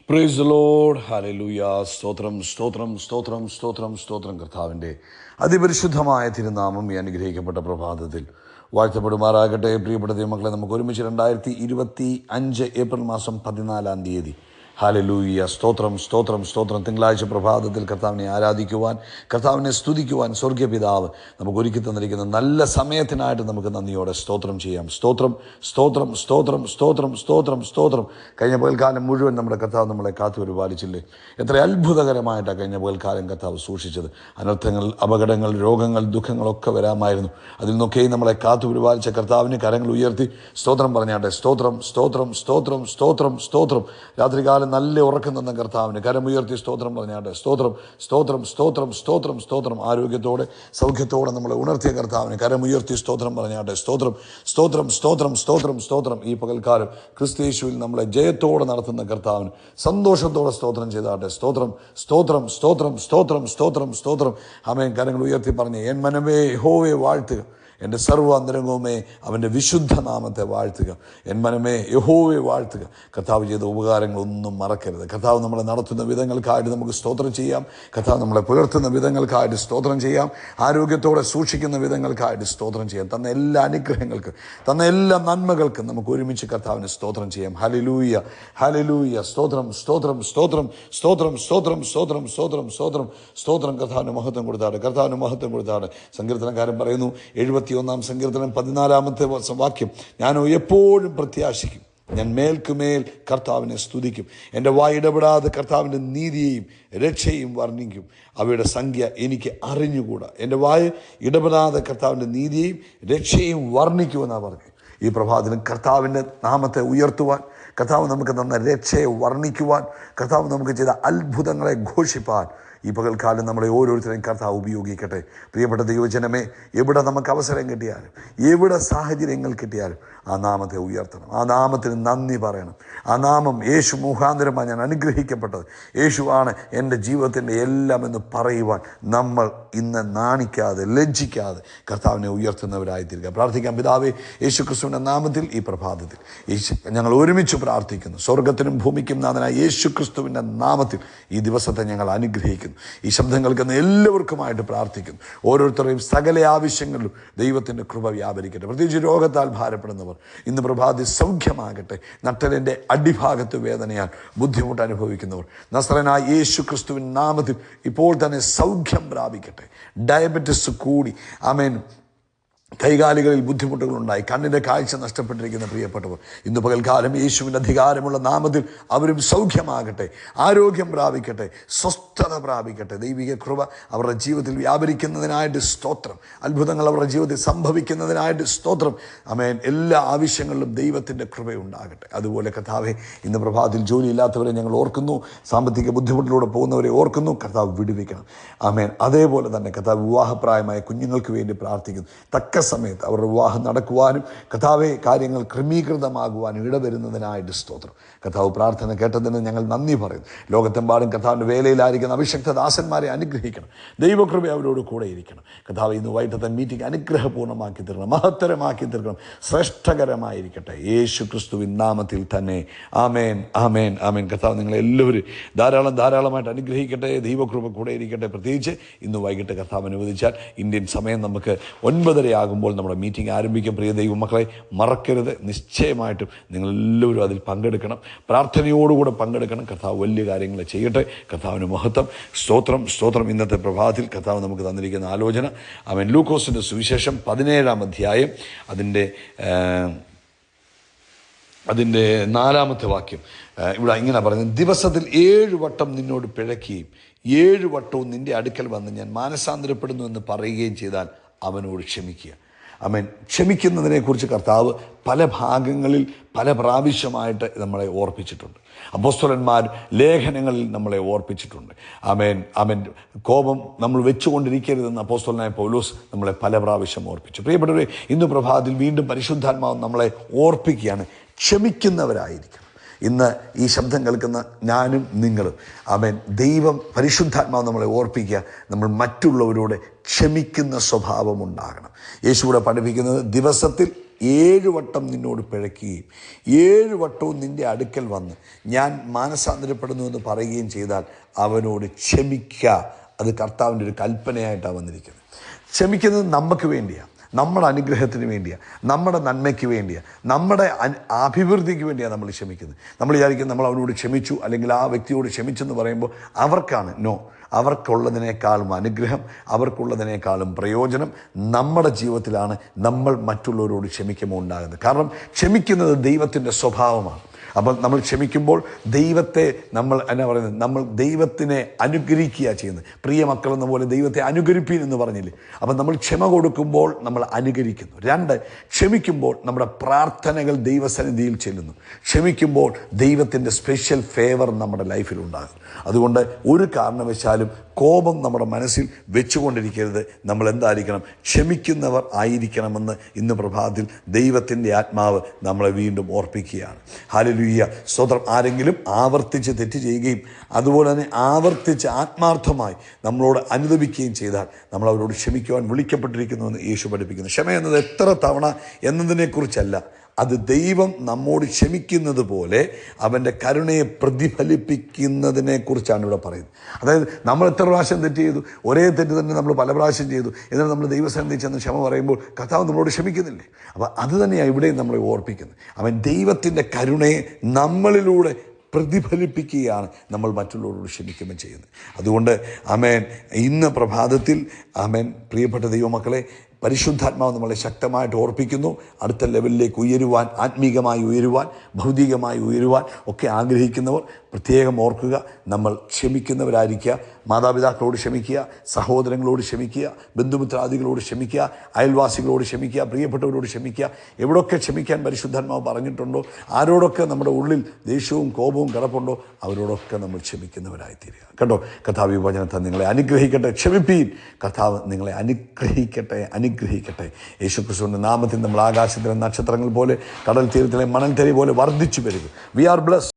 Praise the Lord. Hallelujah. സ്തോത്രം സ്തോത്രം സ്തോത്രം സ്തോത്രം സ്തോത്രം. കർത്താവിൻ്റെ അതിപരിശുദ്ധമായ തിരുനാമം ഈ അനുഗ്രഹിക്കപ്പെട്ട പ്രഭാതത്തിൽ വാഴ്ത്തപ്പെടുമാറാകട്ടെ. പ്രിയപ്പെട്ട ദൈവമക്കളെ, നമുക്ക് ഒരുമിച്ച് 2025 ഏപ്രിൽ മാസം 14 ഹല്ലേലൂയ. സ്തോത്രം സ്തോത്രം സ്തോത്രം. തിങ്കളാഴ്ച പ്രഭാതത്തിൽ കർത്താവിനെ ആരാധിക്കുവാൻ, കർത്താവിനെ സ്തുതിക്കുവാൻ സ്വർഗീയ പിതാവ് നമുക്ക് ഒരുക്കി തന്നിരിക്കുന്ന നല്ല സമയത്തിനായിട്ട് നമുക്ക് നന്ദിയോടെ സ്തോത്രം ചെയ്യാം. സ്തോത്രം സ്തോത്രം സ്തോത്രം സ്തോത്രം സ്തോത്രം സ്തോത്രം. കഴിഞ്ഞ പകൽക്കാലം മുഴുവൻ നമ്മുടെ കർത്താവ് നമ്മളെ കാത്തു പരിപാലിച്ചില്ലേ? എത്ര അത്ഭുതകരമായിട്ടാണ് കഴിഞ്ഞ പകൽക്കാലം കർത്താവ് സൂക്ഷിച്ചത്. അനർത്ഥങ്ങൾ, അപകടങ്ങൾ, രോഗങ്ങൾ, ദുഃഖങ്ങളൊക്കെ വരാമായിരുന്നു. അതിൽ നിന്നൊക്കെയും നമ്മളെ കാത്തു പരിപാലിച്ച കർത്താവിന് കരങ്ങൾ ഉയർത്തി സ്തോത്രം പറഞ്ഞാട്ടെ. സ്തോത്രം സ്തോത്രം സ്തോത്രം സ്തോത്രം സ്തോത്രം. രാത്രികാലം നല്ല ഉറക്കം തന്ന കർത്താവിന് കരമുയർത്തി സ്തോത്രം പറഞ്ഞാട്ടെ. സ്തോത്രം സ്തോത്രം സ്തോത്രം സ്തോത്രം സ്തോത്രം. ആരോഗ്യത്തോടെ സൗഖ്യത്തോടെ നമ്മളെ ഉണർത്തിയ കർത്താവിന് കരമുയർത്തി സ്തോത്രം പറഞ്ഞാട്ടെ. സ്തോത്രം സ്തോത്രം സ്തോത്രം സ്തോത്രം സ്തോത്രം. ഈ പകൽക്കാലം ക്രിസ്തുയേശുവിൽ നമ്മളെ ജയത്തോടെ നടത്തുന്ന കർത്താവിന് സന്തോഷത്തോടെ സ്തോത്രം ചെയ്താട്ടെ. സ്തോത്രം സ്തോത്രം സ്തോത്രം സ്തോത്രം സ്തോത്രം സ്തോത്രം. ആമേൻ. കരങ്ങൾ ഉയർത്തി പറഞ്ഞ്, എൻ മനമേ യഹോവയെ വാഴ്ത്തുക, എൻ്റെ സർവ്വ അന്തരംഗവുമേ അവൻ്റെ വിശുദ്ധ നാമത്തെ വാഴ്ത്തുക. എൻ മനമേ യഹോവയെ വാഴ്ത്തുക. കർത്താവ് ചെയ്ത ഉപകാരങ്ങളൊന്നും മറക്കരുത്. കർത്താവ് നമ്മളെ നടത്തുന്ന വിധങ്ങൾക്കായിട്ട് നമുക്ക് സ്തോത്രം ചെയ്യാം. കർത്താവ് നമ്മളെ പുലർത്തുന്ന വിധങ്ങൾക്കായിട്ട് സ്തോത്രം ചെയ്യാം. ആരോഗ്യത്തോടെ സൂക്ഷിക്കുന്ന വിധങ്ങൾക്കായിട്ട് സ്തോത്രം ചെയ്യാം. തന്ന എല്ലാ അനുഗ്രഹങ്ങൾക്കും, തന്ന എല്ലാ നന്മകൾക്കും നമുക്ക് ഒരുമിച്ച് കർത്താവിന് സ്തോത്രം ചെയ്യാം. Hallelujah hallelujah. സ്തോത്രം സ്തോത്രം സ്തോത്രം സ്തോത്രം സ്തോത്രം സ്തോത്രം സ്തോത്രം സ്തോത്രം സ്തോത്രം. കർത്താവിന് മഹത്വം കൊടുത്താട്, കർത്താവിന് മഹത്വം കൊടുത്താട്. സങ്കീർത്തനക്കാരൻ പറയുന്നു, 71 സങ്കീർത്തനം 14 വാക്യം, ഞാനോ എപ്പോഴും പ്രത്യാശിക്കും, ഞാൻ മേൽക്കുമേൽ കർത്താവിനെ സ്തുതിക്കും. എൻ്റെ വായ് ഇടപെടാതെ കർത്താവിൻ്റെ നീതിയെയും രക്ഷയും വർണ്ണിക്കും. അവയുടെ സംഖ്യ എനിക്ക് അറിഞ്ഞുകൂടാ. എൻ്റെ വായ് ഇടപെടാതെ കർത്താവിൻ്റെ നീതിയെയും രക്ഷയും വർണ്ണിക്കുമെന്നാണ് പറഞ്ഞു. ഈ പ്രഭാതത്തിലും കർത്താവിൻ്റെ നാമത്തെ ഉയർത്തുവാൻ, കർത്താവ് നമുക്ക് തന്ന രക്ഷയെ വർണ്ണിക്കുവാൻ, കർത്താവ് നമുക്ക് ചെയ്ത അത്ഭുതങ്ങളെ ഘോഷിപ്പാൻ ഈ പകൽക്കാലം നമ്മളെ ഓരോരുത്തരെയും കർത്താവ് ഉപയോഗിക്കട്ടെ. പ്രിയപ്പെട്ട ദൈവജനമേ, എവിടെ നമുക്ക് അവസരം കിട്ടിയാലും, എവിടെ സാഹചര്യങ്ങൾ കിട്ടിയാലും ആ നാമത്തെ ഉയർത്തണം. ആ നാമത്തിന് നന്ദി പറയണം. ആ നാമം യേശു മുഖാന്തരമായി ഞാൻ അനുഗ്രഹിക്കപ്പെട്ടത്, യേശുവാണ് എൻ്റെ ജീവിതത്തിൻ്റെ എല്ലാം എന്ന് പറയുവാൻ നമ്മൾ ഇന്ന് നാണിക്കാതെ, ലജ്ജിക്കാതെ കർത്താവിനെ ഉയർത്തുന്നവരായിത്തീരുക. പ്രാർത്ഥിക്കാം. പിതാവേ, യേശു ക്രിസ്തുവിൻ്റെ നാമത്തിൽ ഈ പ്രഭാതത്തിൽ ഞങ്ങൾ ഒരുമിച്ച് പ്രാർത്ഥിക്കുന്നു. സ്വർഗത്തിനും ഭൂമിക്കും നാഥനായ യേശു ക്രിസ്തുവിൻ്റെ നാമത്തിൽ ഈ ദിവസത്തെ ഞങ്ങൾ അനുഗ്രഹിക്കുന്നു. ഈ ശബ്ദം കേൾക്കുന്ന എല്ലാവർക്കുമായിട്ട് പ്രാർത്ഥിക്കുന്നു. ഓരോരുത്തരുടെയും സകല ആവശ്യങ്ങളിലും ദൈവത്തിൻ്റെ കൃപ വ്യാപരിക്കട്ടെ. പ്രത്യേകിച്ച് രോഗത്താൽ ഭാരപ്പെടുന്നവർ ഇന്ന് പ്രഭാതി സൗഖ്യമാകട്ടെ. നട്ടലിൻ്റെ അടിഭാഗത്ത് വേദനയാൽ ബുദ്ധിമുട്ട് അനുഭവിക്കുന്നവർ നസ്രനായ യേശു ക്രിസ്തുവിൻ നാമത്തിൽ ഇപ്പോൾ തന്നെ സൗഖ്യം പ്രാപിക്കട്ടെ. ഡയബറ്റിസ് കൂടി, ആമേൻ, കൈകാലുകളിൽ ബുദ്ധിമുട്ടുകളുണ്ടായി, കണ്ണിൻ്റെ കാഴ്ച നഷ്ടപ്പെട്ടിരിക്കുന്ന പ്രിയപ്പെട്ടവർ ഇന്ന് പകൽക്കാലം യേശുവിൻ്റെ അധികാരമുള്ള നാമത്തിൽ അവരും സൗഖ്യമാകട്ടെ, ആരോഗ്യം പ്രാപിക്കട്ടെ, സ്വസ്ഥത പ്രാപിക്കട്ടെ. ദൈവിക കൃപ അവരുടെ ജീവിതത്തിൽ വ്യാപരിക്കുന്നതിനായിട്ട് സ്തോത്രം. അത്ഭുതങ്ങൾ അവരുടെ ജീവിതത്തിൽ സംഭവിക്കുന്നതിനായിട്ട് സ്തോത്രം. ആമേൻ. എല്ലാ ആവശ്യങ്ങളിലും ദൈവത്തിൻ്റെ കൃപയുണ്ടാകട്ടെ. അതുപോലെ കർത്താവെ, ഇന്ന് പ്രഭാതത്തിൽ ജോലിയില്ലാത്തവരെ ഞങ്ങൾ ഓർക്കുന്നു, സാമ്പത്തിക ബുദ്ധിമുട്ടിലൂടെ പോകുന്നവരെ ഓർക്കുന്നു. കർത്താവ് വിടുവിക്കണം. ആമേൻ. അതേപോലെ തന്നെ കർത്താവ് വിവാഹപ്രായമായ കുഞ്ഞുങ്ങൾക്ക് വേണ്ടി പ്രാർത്ഥിക്കുന്നു. തക്ക സമയത്ത് അവരുടെ വിവാഹം നടക്കുവാനും കർത്താവെ കാര്യങ്ങൾ ക്രമീകൃതമാകുവാനും ഇടവരുന്നതിനായിട്ട് സ്തോത്രം. കർത്താവ് പ്രാർത്ഥന കേട്ടതിന് ഞങ്ങൾ നന്ദി പറയുന്നു. ലോകത്തെമ്പാടും കർത്താവിൻ്റെ വേലയിലായിരിക്കുന്ന അഭിഷക്ത ദാസന്മാരെ അനുഗ്രഹിക്കണം. ദൈവകൃപ അവരോട് കൂടെ ഇരിക്കണം. കർത്താവ് ഇന്ന് വൈകിട്ടത്തെ മീറ്റിംഗ് അനുഗ്രഹപൂർണ്ണമാക്കി തീർക്കണം, മഹത്തരമാക്കി തീർക്കണം, ശ്രേഷ്ഠകരമായിരിക്കട്ടെ. യേശു ക്രിസ്തുവിൻ നാമത്തിൽ തന്നെ. ആമേൻ ആമേൻ ആമേൻ. കർത്താവ് നിങ്ങളെല്ലാവരും ധാരാളമായിട്ട് അനുഗ്രഹിക്കട്ടെ. ദൈവകൃപ കൂടെ ഇരിക്കട്ടെ. പ്രത്യേകിച്ച് ഇന്ന് വൈകിട്ട് കർത്താവ് അനുവദിച്ചാൽ ഇന്ത്യൻ സമയം നമുക്ക് 9:30 ആകുമ്പോൾ നമ്മുടെ മീറ്റിംഗ് ആരംഭിക്കും. പ്രിയ ദൈവമക്കളെ, മറക്കരുത്. നിശ്ചയമായിട്ടും നിങ്ങളെല്ലാവരും അതിൽ പങ്കെടുക്കണം. പ്രാർത്ഥനയോടുകൂടെ പങ്കെടുക്കണം. കർത്താവ് വലിയ കാര്യങ്ങൾ ചെയ്യട്ടെ. കർത്താവിന് മഹത്വം. സ്തോത്രം സ്തോത്രം. ഇന്നത്തെ പ്രഭാതത്തിൽ കർത്താവ് നമുക്ക് തന്നിരിക്കുന്ന ആലോചന, അവൻ ലൂക്കോസിൻ്റെ സുവിശേഷം 17 അധ്യായം അതിൻ്റെ 4 വാക്യം ഇവിടെ ഇങ്ങനെ പറയുന്നത്, ദിവസത്തിൽ 7 വട്ടം നിന്നോട് പിഴയ്ക്കുകയും 7 വട്ടവും നിൻ്റെ അടുക്കൽ വന്ന് ഞാൻ മാനസാന്തരപ്പെടുന്നു എന്ന് പറയുകയും ചെയ്താൽ അവനോട് ക്ഷമിക്കുക. ആമേൻ. ക്ഷമിക്കുന്നതിനെക്കുറിച്ച് കർത്താവ് പല ഭാഗങ്ങളിൽ പല പ്രാവശ്യമായിട്ട് നമ്മളെ ഓർപ്പിച്ചിട്ടുണ്ട്. അപ്പോസ്തലന്മാർ ലേഖനങ്ങളിൽ നമ്മളെ ഓർപ്പിച്ചിട്ടുണ്ട്. ആമേൻ ആമേൻ. കോപം നമ്മൾ വെച്ചുകൊണ്ടിരിക്കരുതെന്ന് അപ്പോസ്തലനായ പൗലോസ് നമ്മളെ പല പ്രാവശ്യം ഓർപ്പിച്ചു. പ്രിയപ്പെട്ടവരെ, ഇന്ന് പ്രഭാതത്തിൽ വീണ്ടും പരിശുദ്ധാത്മാവ് നമ്മളെ ഓർപ്പിക്കുകയാണ്, ക്ഷമിക്കുന്നവരായിരിക്കണം. ഇന്ന് ഈ ശബ്ദം കേൾക്കുന്ന ഞാനും നിങ്ങളും, ആമേൻ, ദൈവം പരിശുദ്ധാത്മാവ് നമ്മളെ ഓർപ്പിക്കുക, നമ്മൾ മറ്റുള്ളവരോട് ക്ഷമിക്കുന്ന സ്വഭാവം ഉണ്ടാകണം. യേശുവിടെ പഠിപ്പിക്കുന്നത് ദിവസത്തിൽ 7 വട്ടം നിന്നോട് പിഴയ്ക്കുകയും 7 വട്ടവും നിൻ്റെ അടുക്കൽ വന്ന് ഞാൻ മാനസാന്തരപ്പെടുന്നു എന്ന് പറയുകയും ചെയ്താൽ അവനോട് ക്ഷമിക്കുക. അത് കർത്താവിൻ്റെ ഒരു കൽപ്പനയായിട്ടാണ് വന്നിരിക്കുന്നത്. ക്ഷമിക്കുന്നത് നമുക്ക് വേണ്ടിയാണ്, നമ്മുടെ അനുഗ്രഹത്തിന് വേണ്ടിയാണ്, നമ്മുടെ നന്മയ്ക്ക് വേണ്ടിയാണ്, നമ്മുടെ അഭിവൃദ്ധിക്ക് വേണ്ടിയാണ് നമ്മൾ ക്ഷമിക്കുന്നത്. നമ്മൾ വിചാരിക്കും നമ്മൾ അവനോട് ക്ഷമിച്ചു അല്ലെങ്കിൽ ആ വ്യക്തിയോട് ക്ഷമിച്ചെന്ന് പറയുമ്പോൾ അവർക്കാണ്. നോ, അവർക്കുള്ളതിനേക്കാളും അനുഗ്രഹം, അവർക്കുള്ളതിനേക്കാളും പ്രയോജനം നമ്മുടെ ജീവിതത്തിലാണ് നമ്മൾ മറ്റുള്ളവരോട് ക്ഷമിക്കുമ്പോൾ ഉണ്ടാകുന്നത്. കാരണം ക്ഷമിക്കുന്നത് ദൈവത്തിൻ്റെ സ്വഭാവമാണ്. അപ്പോൾ നമ്മൾ ക്ഷമിക്കുമ്പോൾ ദൈവത്തെ നമ്മൾ നമ്മൾ ദൈവത്തിനെ അനുകരിക്കുക ചെയ്യുന്നത്. പ്രിയ മക്കളെന്ന പോലെ ദൈവത്തെ അനുകരിപ്പീൻ എന്ന് പറഞ്ഞില്ലേ. അപ്പം നമ്മൾ ക്ഷമ കൊടുക്കുമ്പോൾ നമ്മൾ അനുകരിക്കുന്നു. 2, ക്ഷമിക്കുമ്പോൾ നമ്മുടെ പ്രാർത്ഥനകൾ ദൈവസന്നിധിയിൽ ചെല്ലുന്നു. ക്ഷമിക്കുമ്പോൾ ദൈവത്തിൻ്റെ സ്പെഷ്യൽ ഫേവർ നമ്മുടെ ലൈഫിലുണ്ടാകും. അതുകൊണ്ട് ഒരു കാരണവശാലും കോപം നമ്മുടെ മനസ്സിൽ വെച്ചുകൊണ്ടിരിക്കരുത്. നമ്മൾ എന്തായിരിക്കണം? ക്ഷമിക്കുന്നവർ ആയിരിക്കണമെന്ന് ഇന്ന് പ്രഭാതത്തിൽ ദൈവത്തിൻ്റെ ആത്മാവ് നമ്മളെ വീണ്ടും ഓർപ്പിക്കുകയാണ്. ഹല്ലേലൂയ, സ്തോത്രം. ആരെങ്കിലും ആവർത്തിച്ച് തെറ്റ് ചെയ്യുകയും അതുപോലെ തന്നെ ആവർത്തിച്ച് ആത്മാർത്ഥമായി നമ്മളോട് അനുദപിക്കുകയും ചെയ്താൽ നമ്മൾ അവരോട് ക്ഷമിക്കുവാൻ വിളിക്കപ്പെട്ടിരിക്കുന്നുവെന്ന് യേശു പഠിപ്പിക്കുന്നു. ക്ഷമ എന്നത് എത്ര തവണ എന്നതിനെക്കുറിച്ചല്ല, അത് ദൈവം നമ്മോട് ക്ഷമിക്കുന്നത് പോലെ അവൻ്റെ കരുണയെ പ്രതിഫലിപ്പിക്കുന്നതിനെ കുറിച്ചാണ് ഇവിടെ പറയുന്നത്. അതായത് നമ്മൾ എത്ര പ്രാവശ്യം തെറ്റ് ചെയ്തു, ഒരേ തെറ്റ് തന്നെ നമ്മൾ പല പ്രാവശ്യം ചെയ്തു, എന്നാൽ നമ്മൾ ദൈവസന്നിധിയിൽ ചെന്ന് ക്ഷമ പറയുമ്പോൾ കർത്താവ് നമ്മളോട് ക്ഷമിക്കുന്നില്ലേ? അപ്പോൾ അത് തന്നെയാണ് ഇവിടെയും നമ്മളെ ഓർപ്പിക്കുന്നത്. അവൻ ദൈവത്തിൻ്റെ കരുണയെ നമ്മളിലൂടെ പ്രതിഫലിപ്പിക്കുകയാണ് നമ്മൾ മറ്റുള്ളവരോട് ക്ഷമിക്കുമ്പോൾ ചെയ്യുന്നത്. അതുകൊണ്ട് ആമേൻ, ഇന്ന് പ്രഭാതത്തിൽ ആമേൻ, പ്രിയപ്പെട്ട ദൈവമക്കളെ, പരിശുദ്ധാത്മാവ് നമ്മളെ ശക്തമായിട്ട് ഓർപ്പിക്കുന്നു. അടുത്ത ലെവലിലേക്ക് ഉയരുവാൻ, ആത്മീകമായി ഉയരുവാൻ, ഭൗതികമായി ഉയരുവാൻ ഒക്കെ ആഗ്രഹിക്കുന്നവർ പ്രത്യേകം ഓർക്കുക, നമ്മൾ ക്ഷമിക്കുന്നവരായിരിക്കുക. മാതാപിതാക്കളോട് ക്ഷമിക്കുക, സഹോദരങ്ങളോട് ക്ഷമിക്കുക, ബന്ധുമിത്രാദികളോട് ക്ഷമിക്കുക, അയൽവാസികളോട് ക്ഷമിക്കുക, പ്രിയപ്പെട്ടവരോട് ക്ഷമിക്കുക. എവിടെയൊക്കെ ക്ഷമിക്കാൻ പരിശുദ്ധാത്മാവ് പറഞ്ഞിട്ടുണ്ടോ, ആരോടൊക്കെ നമ്മുടെ ഉള്ളിൽ ദേഷ്യവും കോപവും കിടപ്പുണ്ടോ, അവരോടൊക്കെ നമ്മൾ ക്ഷമിക്കുന്നവരായിത്തീരുക. കണ്ടോ, കർത്താവ് ഈ വചനത്തെ നിങ്ങളെ അനുഗ്രഹിക്കട്ടെ. ക്ഷമിപ്പീൻ, കർത്താവ് നിങ്ങളെ അനുഗ്രഹിക്കട്ടെ. യേശുക്രിസ്തുവിൻ്റെ നാമത്തിൽ നമ്മൾ ആകാശത്തിലെ നക്ഷത്രങ്ങൾ പോലെ, കടൽ തീരത്തിലെ മണൽത്തരി പോലെ വർദ്ധിച്ചു വരിക. We are blessed.